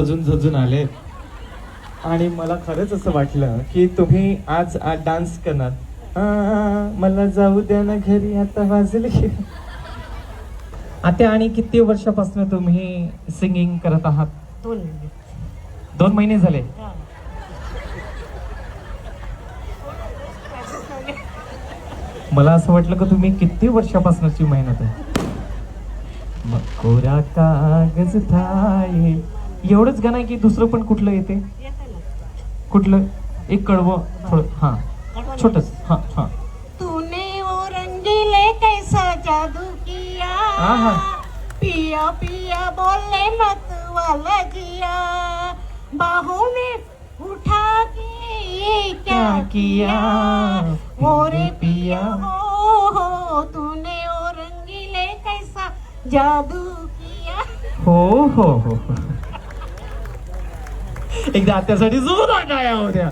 झजून आले आणि मला खरंच असं वाटलं की तुम्ही आज डान्स करणार. मला जाऊ द्या ना घरी, आता वाजले. आता आणि किती वर्षापासून तुम्ही सिंगिंग करत आहात? 2 महिने झाले. मला असं वाटलं की तुम्ही किती वर्षापासूनची मेहनत आहे. मग कोरा कागज थाय एवढंच गाणं आहे की दुसरं पण कुठलं येते? कुठलं? एक कडवं थोडं. हा छोटस. हा हा. तूने वो रंगीले कैसा जादू किया, पिया पिया बोले मत वाला जिया, बाहों में उठा के क्या किया मोरे पिया हो, तूने वो रंगीले कैसा जादू किया. हो हो हो. एकदा त्यासाठी जोरदार टाळ्या होत्या.